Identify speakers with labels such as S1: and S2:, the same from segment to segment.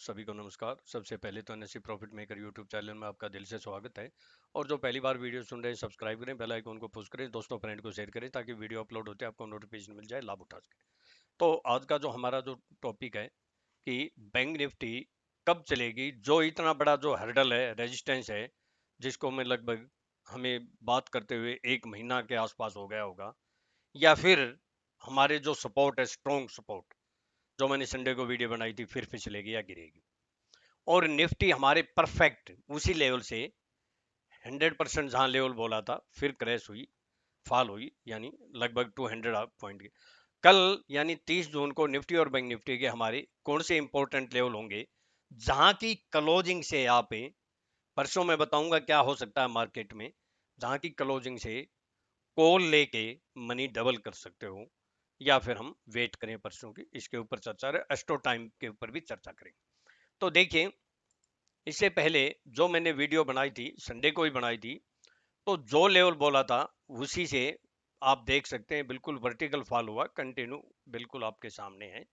S1: सभी को नमस्कार। सबसे पहले तो NSC profit maker YouTube channel में आपका दिल से स्वागत है। और जो पहली बार वीडियो सुन रहे हैं सब्सक्राइब करें, बेल आइकन को पुश करें, दोस्तों फ्रेंड को शेयर करें ताकि वीडियो अपलोड होते आपको नोटिफिकेशन मिल जाए, लाभ उठा सकें। तो आज का जो हमारा जो टॉपिक है कि बैंक निफ्टी कब चलेगी, जो इतना बड़ा जो हर्डल है, रेजिस्टेंस है, जिसको मैं लगभग हमें बात करते हुए 1 महीना के आसपास हो गया होगा, या फिर हमारे जो सपोर्ट है, स्ट्रॉन्ग सपोर्ट, जो मैंने संडे को वीडियो बनाई थी, फिर फिसलेगी या गिरेगी। और निफ्टी हमारे परफेक्ट उसी लेवल से 100% जहां लेवल बोला था, फिर क्रैश हुई, फॉल हुई, यानी लगभग 200 पॉइंट की। कल यानी 30 जून को निफ्टी और बैंक निफ्टी के हमारे कौन से इंपॉर्टेंट लेवल होंगे, जहां की क्लोजिंग से आप परसों मैं बताऊंगा क्या हो सकता है मार्केट में, जहां की क्लोजिंग से कॉल लेके मनी डबल कर सकते हो, या फिर हम वेट करें परसों की, इसके ऊपर चर्चा रहे। एस्ट्रो टाइम के ऊपर भी चर्चा करेंगे। तो देखिए, इससे पहले जो मैंने वीडियो बनाई थी, संडे को ही बनाई थी, तो जो लेवल बोला था उसी से आप देख सकते हैं, बिल्कुल वर्टिकल फॉल हुआ, कंटिन्यू बिल्कुल आपके सामने है।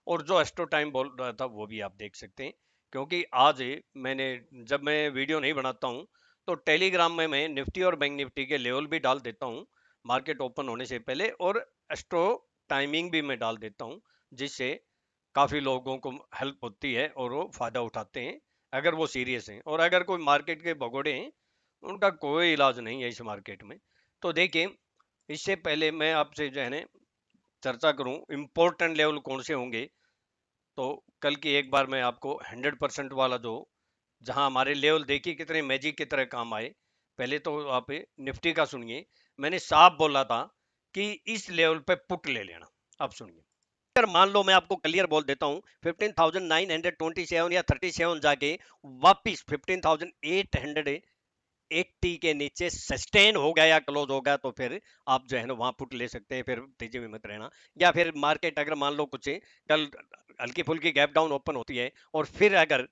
S1: और जो एस्ट्रो टाइम बोल रहा था वो भी आप देख सकते हैं, क्योंकि आज मैंने, जब मैं वीडियो नहीं बनाता हूं तो टेलीग्राम में मैं निफ्टी और बैंक निफ्टी के लेवल भी डाल देता हूं मार्केट ओपन होने से पहले, और एस्ट्रो टाइमिंग भी मैं डाल देता हूं, जिससे काफी लोगों को हेल्प होती है और वो फायदा उठाते हैं अगर वो सीरियस हैं। और अगर कोई मार्केट के भगोड़े हैं, उनका कोई इलाज नहीं है इस मार्केट में। तो देखिए, इससे पहले मैं आपसे जो है ना चर्चा करूं इंपॉर्टेंट लेवल कौन से होंगे, तो कल की एक बार मैं आपको 100% वाला जो, जहां हमारे लेवल देखिए कितने मैजिक की तरह काम आए। पहले तो आप निफ्टी का सुनिए, मैंने साफ बोला था कि इस लेवल पे पुट ले लेना। अब सुनिए, अगर मान लो मैं आपको क्लियर बोल देता हूं 15,927 या 37 जाके वापिस 15,880 के नीचे सस्टेन हो गया या क्लोज हो गया, तो फिर आप जो है ना वहां पुट ले सकते हैं, फिर तेजी में मत रहना। या फिर मार्केट अगर मान लो कुछ कल हल्की फुल्की गैप डाउन ओपन होती है और फिर अगर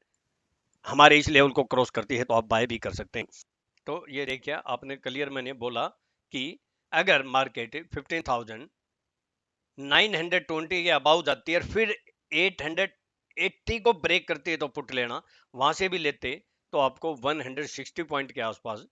S1: हमारे इस लेवल को क्रॉस करती है, तो आप बाय भी कर सकते हैं। तो ये देखिए, आपने क्लियर मैंने बोला कि अगर मार्केट 15,920 के अबाउ जाती है और फिर 880 को ब्रेक करती है, तो पुट लेना। वहां से भी लेते तो आपको 160 पॉइंट के आसपास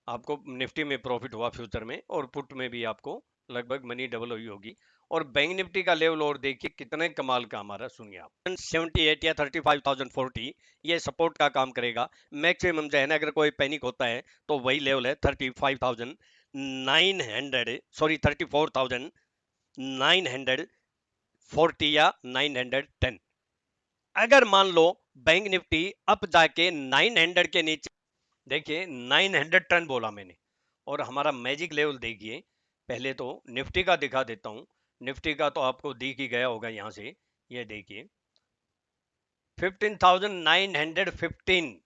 S1: आपको निफ्टी में प्रॉफिट हुआ फ्यूचर में, और पुट में भी आपको लगभग मनी डबल हुई होगी। और बैंक निफ्टी का लेवल और देखिए कितने कमाल का हमारा, सुनिए आप, 78 या 35,040 ये सपोर्ट का काम करेगा। मैक्सिमम जो है ना, अगर कोई पैनिक होता है तो वही लेवल है 35,900, सॉरी 34,940 या 910। अगर मान लो बैंक निफ्टी अप जाके 900 के नीचे, देखिए 900 टन बोला मैंने, और हमारा मैजिक लेवल देखिए। पहले तो निफ्टी का दिखा देता हूं। निफ्टी का तो आपको दिख ही गया होगा यहां से, ये देखिए 15,915,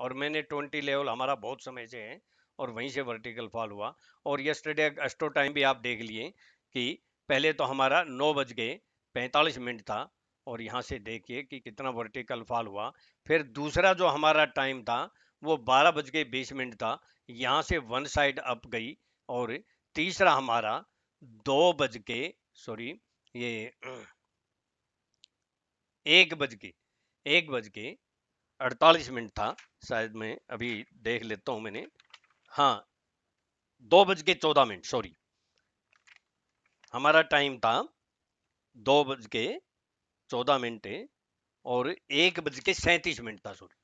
S1: और मैंने 20 लेवल हमारा बहुत समय से है, और वहीं से वर्टिकल फॉल हुआ। और यस्टरडे एस्ट्रो टाइम भी आप देख लिए कि पहले तो हमारा 9 बज के 45 मिनट था, और यहाँ से देखिए कि कितना वर्टिकल फॉल हुआ। फिर दूसरा जो हमारा टाइम था वो 12 बज के 20 मिनट था, यहाँ से वन साइड अप गई। और तीसरा हमारा 2 बज के, सॉरी, ये 1 बज के 48 मिनट था, शायद मैं अभी देख लेता हूं मैंने, हाँ 2 बज के 14 मिनट, सॉरी, हमारा टाइम था 2 बज के 14 मिनट, और 1 बज के 37 मिनट था, सॉरी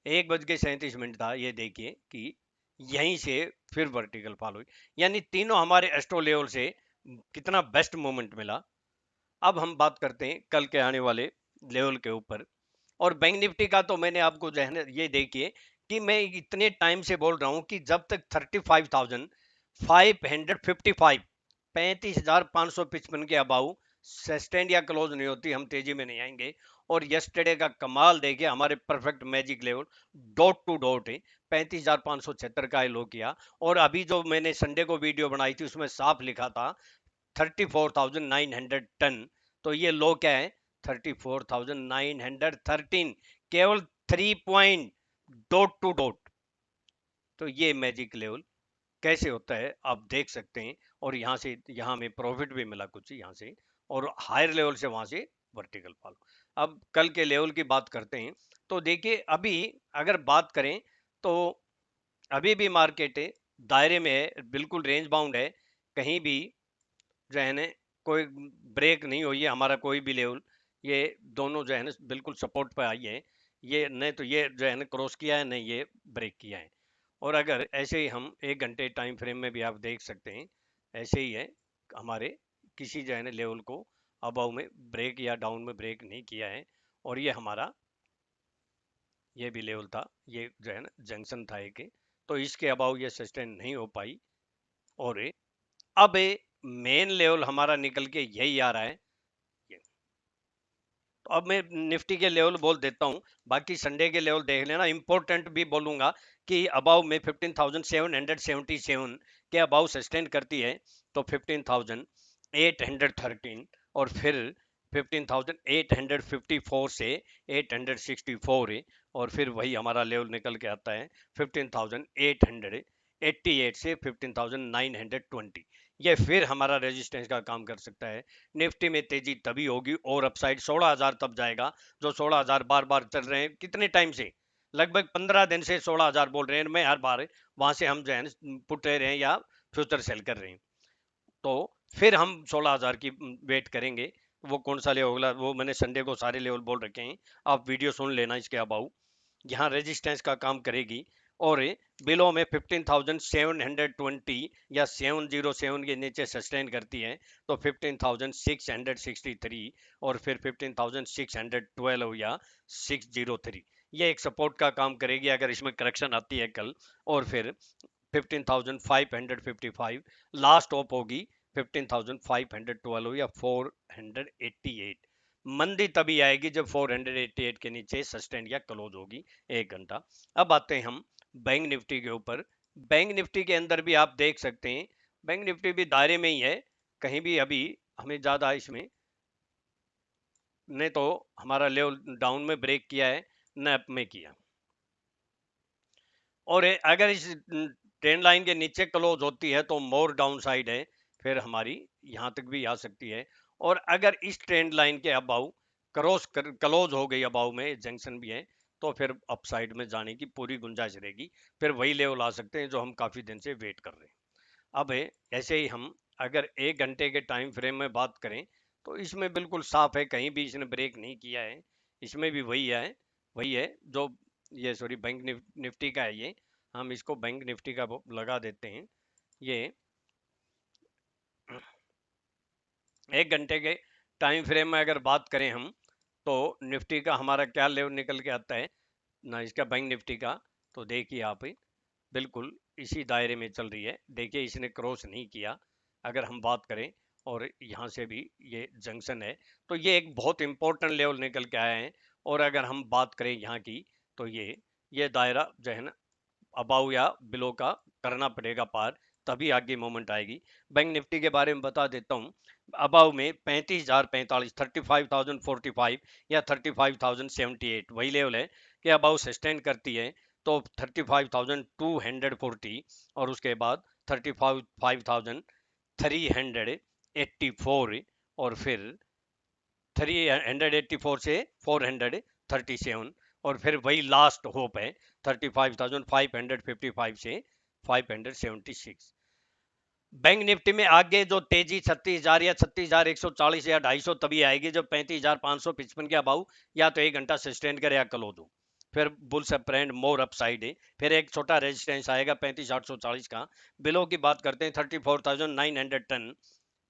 S1: 1 बज के 37 मिनट था। ये देखिए कि यहीं से फिर वर्टिकल फॉल हुई, यानी तीनों हमारे एस्ट्रो लेवल से कितना बेस्ट मोमेंट मिला। अब हम बात करते हैं कल के आने वाले लेवल के ऊपर। और बैंक निफ्टी का तो मैंने आपको जो है ना, ये देखिए कि मैं इतने टाइम से बोल रहा हूं कि जब तक 35,555 35,555 के अबाउ सस्टेंड या क्लोज नहीं होती, हम तेजी में नहीं आएंगे। और यस्टरडे का कमाल देखिए, हमारे perfect magic level dot to dot है, 35,576 का लो किया। और अभी जो मैंने संडे को वीडियो बनाई थी उसमें साफ लिखा था 34,900 टन, तो ये लो क्या है, 34,913, केवल 3 पॉइंट डॉट टू डॉट। तो ये मैजिक लेवल कैसे होता है आप देख सकते हैं। और यहाँ से यहाँ में प्रॉफिट भी मिला कुछ यहाँ से, और हायर लेवल से वहां से वर्टिकल फॉल। अब कल के लेवल की बात करते हैं। तो देखिए अभी अगर बात करें तो अभी भी मार्केट दायरे में है, बिल्कुल रेंज बाउंड है, कहीं भी जो है ना कोई ब्रेक नहीं हुई है हमारा कोई भी लेवल। ये दोनों जो है ना बिल्कुल सपोर्ट पे आई है, ये नहीं तो ये जो है ना क्रॉस किया है, नहीं ये ब्रेक किया है। और अगर ऐसे ही हम 1 घंटे टाइम फ्रेम में भी आप देख सकते हैं, ऐसे ही है, हमारे किसी जो है ना लेवल को अबव में ब्रेक या डाउन में ब्रेक नहीं किया है। और ये हमारा ये भी लेवल था, ये जो है ना जंक्शन था एक, तो इसके अबाउ ये सस्टेन नहीं हो पाई। और अब मेन लेवल हमारा निकल के यही आ रहा है। तो अब मैं निफ्टी के लेवल बोल देता हूं, बाकी संडे के लेवल देख लेना। इंपॉर्टेंट भी बोलूंगा कि अबाउ में 15,777 के अबाउ सस्टेन करती है तो 15,813, और फिर 15,854 से 864 है, और फिर वही हमारा लेवल निकल के आता है 15,888 से 15,920। ये फिर हमारा रेजिस्टेंस का काम कर सकता है। निफ्टी में तेजी तभी होगी और अपसाइड 16,000 तब जाएगा, जो 16,000 बार बार चल रहे हैं कितने टाइम से, लगभग 15 दिन से 16,000 बोल रहे हैं। मैं हर बार वहां से हम जो है पुट रहे हैं या फ्यूचर सेल कर रहे हैं, तो फिर हम 16,000 की वेट करेंगे। वो कौन सा लेवल होगा वो मैंने संडे को सारे लेवल बोल रखे हैं, आप वीडियो सुन लेना इसके अबाउ। यहाँ रेजिस्टेंस का काम करेगी, और बिलो में 15,720 या 707 के नीचे सस्टेन करती है तो 15,663, और फिर 15,612 या 603 ये एक सपोर्ट का काम करेगी अगर इसमें करेक्शन आती है कल। और फिर 15,555 लास्ट ऑप होगी 15,512 या 488। मंदी तभी आएगी जब 488 के नीचे सस्टेन या क्लोज होगी 1 घंटा। अब आते हैं हम बैंक निफ्टी के ऊपर। बैंक निफ्टी के अंदर भी आप देख सकते हैं, बैंक निफ्टी भी दायरे में ही है, कहीं भी अभी हमें ज्यादा इसमें ने तो हमारा लेवल डाउन में ब्रेक किया है न अप में किया। और अगर इस ट्रेंड लाइन के नीचे क्लोज होती है तो मोर डाउन साइड है, फिर हमारी यहां तक भी आ सकती है। और अगर इस ट्रेंड लाइन के अबाउ क्लोज हो गई, अबाउ में जंक्शन भी है, तो फिर अपसाइड में जाने की पूरी गुंजाइश रहेगी, फिर वही लेवल आ सकते हैं जो हम काफी दिन से वेट कर रहे हैं। अब ऐसे ही हम अगर 1 घंटे के टाइम फ्रेम में बात करें तो इसमें बिल्कुल साफ है, कहीं भी इसने ब्रेक नहीं किया है। इसमें भी वही है जो ये सॉरी बैंक निफ्टी का है, ये हम इसको बैंक निफ्टी का लगा देते हैं। ये 1 घंटे के टाइम फ्रेम में अगर बात करें हम तो निफ्टी का हमारा क्या लेवल निकल के आता है ना, इसका बैंक निफ्टी का, तो देखिए आप बिल्कुल इसी दायरे में चल रही है। देखिए इसने क्रॉस नहीं किया अगर हम बात करें, और यहाँ से भी ये जंक्शन है, तो ये एक बहुत इंपॉर्टेंट लेवल निकल के आया है। और अगर हम बात करें यहाँ की तो ये दायरा जो है ना अबाउ या बिलो का करना पड़ेगा पार, तभी आगे मोमेंट आएगी। बैंक निफ्टी के बारे में बता देता हूँ, अबाउ में 35,045 35,045 या 35,078 वही लेवल है कि अबाउ सस्टेन करती है तो 35,240, और उसके बाद 35,384, और फिर 384 से 437, और फिर वही लास्ट होप है 35,555 से 576। बैंक निफ्टी में आगे जो तेजी 36,000 या 36,140 या 250 तभी आएगी जब 35,555 के अबाउ या तो 1 घंटा सस्टेन करे या क्लोज हो, फिर बुल्स ट्रेंड मोर अपसाइड है। फिर एक छोटा रेजिस्टेंस आएगा 35,840 का। बिलो की बात करते हैं 34,910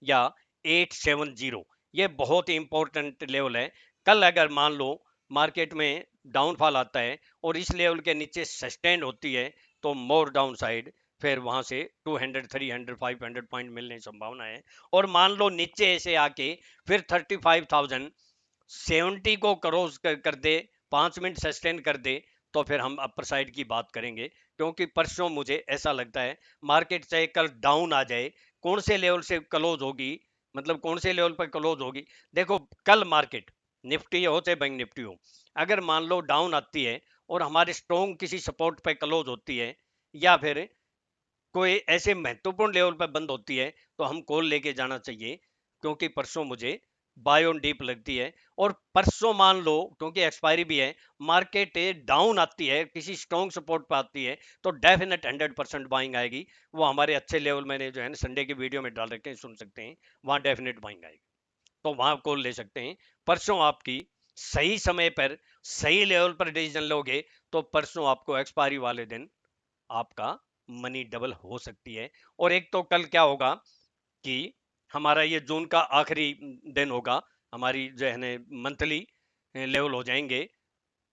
S1: या 870, ये बहुत ही इंपॉर्टेंट लेवल है। कल अगर मान लो मार्केट में डाउनफॉल आता है और इस लेवल के नीचे सस्टेन होती है तो मोर डाउन साइड, फिर वहां से 200 300 500 पॉइंट मिलने की संभावना है। और मान लो नीचे ऐसे आके फिर 35,070 को क्रॉस कर दे, 5 मिनट सस्टेन कर दे, तो फिर हम अपर साइड की बात करेंगे। क्योंकि परसों मुझे ऐसा लगता है मार्केट चाहे कल डाउन आ जाए, कौन से लेवल से क्लोज होगी, मतलब कौन से लेवल पर क्लोज होगी। देखो कल मार्केट निफ्टी हो चाहे बैंक निफ्टी हो, अगर मान लो डाउन आती है और हमारे स्ट्रॉन्ग किसी सपोर्ट पे क्लोज होती है, या फिर कोई ऐसे महत्वपूर्ण लेवल पर बंद होती है, तो हम कॉल लेके जाना चाहिए। क्योंकि परसों मुझे बाय ऑन डीप लगती है, और परसों मान लो क्योंकि एक्सपायरी भी है, मार्केट डाउन आती है, किसी स्ट्रॉन्ग सपोर्ट पर आती है, तो डेफिनेट 100% बाइंग आएगी। वो हमारे अच्छे लेवल मैंने जो है ना संडे की वीडियो में डाल रखे हैं, सुन सकते हैं, वहां डेफिनेट बाइंग आएगी, तो वहां कॉल ले सकते हैं। परसों आपकी सही समय पर सही लेवल पर डिसीजन लोगे तो परसों आपको एक्सपायरी वाले दिन आपका मनी डबल हो सकती है। और एक तो कल क्या होगा कि हमारा ये जून का आखिरी दिन होगा, हमारी जो है ना मंथली लेवल हो जाएंगे,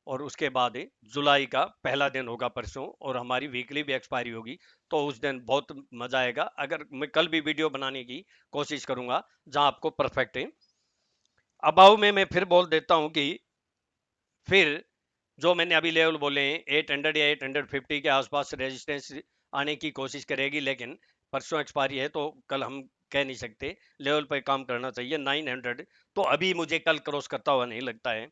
S1: और उसके बाद जुलाई का पहला दिन होगा परसों, और हमारी वीकली भी एक्सपायरी होगी, तो उस दिन बहुत मजा आएगा। अगर मैं कल भी वीडियो बनाने की कोशिश करूंगा जहां आपको परफेक्ट है। अबाव में मैं फिर बोल देता हूं कि फिर जो मैंने अभी लेवल बोले हैं 800 या 850 के आसपास रेजिस्टेंस आने की कोशिश करेगी, लेकिन परसों एक्सपायरी है तो कल हम कह नहीं सकते, लेवल पर काम करना चाहिए। 900 तो अभी मुझे कल क्रॉस करता हुआ नहीं लगता है,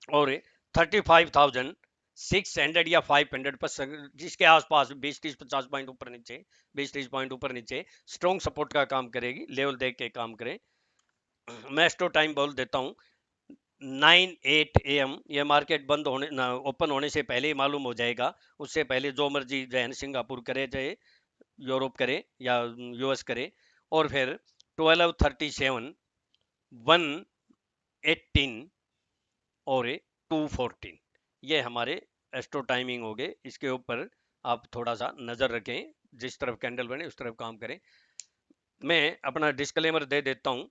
S1: और 35,600 या 500 पर जिसके आसपास 20-30-50 पॉइंट ऊपर नीचे, 20-30 पॉइंट ऊपर नीचे स्ट्रॉन्ग सपोर्ट का काम करेगी, लेवल देख के काम करें। मैं स्टो टाइम बोल देता हूँ 9-8 AM, ये मार्केट बंद होने ना ओपन होने से पहले ही मालूम हो जाएगा। उससे पहले जो मर्जी जो है ना सिंगापुर करे, चाहे यूरोप करे या US करे, और फिर 1237, 118 और 214, ये हमारे एस्ट्रो टाइमिंग हो गए। इसके ऊपर आप थोड़ा सा नजर रखें, जिस तरफ कैंडल बने उस तरफ काम करें। मैं अपना डिस्क्लेमर दे देता हूं,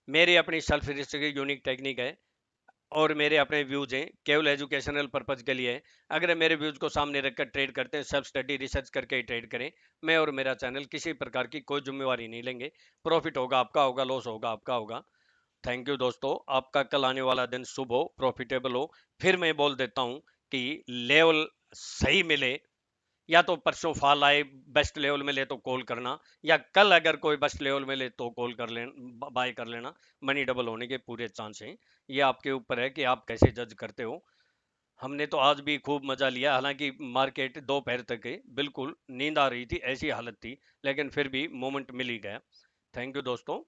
S1: मेरी अपनी सेल्फ की यूनिक टेक्निक है, और मेरे अपने व्यूज हैं, केवल एजुकेशनल पर्पज के लिए है। अगर मेरे व्यूज को सामने रखकर ट्रेड करते हैं, सेल्फ स्टडी रिसर्च करके ही ट्रेड करें। मैं और मेरा चैनल किसी प्रकार की कोई जिम्मेवारी नहीं लेंगे। प्रॉफिट होगा आपका होगा, लॉस होगा आपका होगा। थैंक यू दोस्तों, आपका कल आने वाला दिन शुभ हो, प्रॉफिटेबल हो। फिर मैं बोल देता हूं कि लेवल सही मिले, या तो परसों फॉल आए बेस्ट लेवल में ले तो कॉल करना, या कल अगर कोई बेस्ट लेवल में ले तो कॉल कर लेना, बाय कर लेना, मनी डबल होने के पूरे चांस हैं। ये आपके ऊपर है कि आप कैसे जज करते हो। हमने तो आज भी खूब मजा लिया, हालांकि मार्केट दोपहर तक बिल्कुल नींद आ रही थी, ऐसी हालत थी, लेकिन फिर भी मोमेंट मिल ही गया। थैंक यू दोस्तों।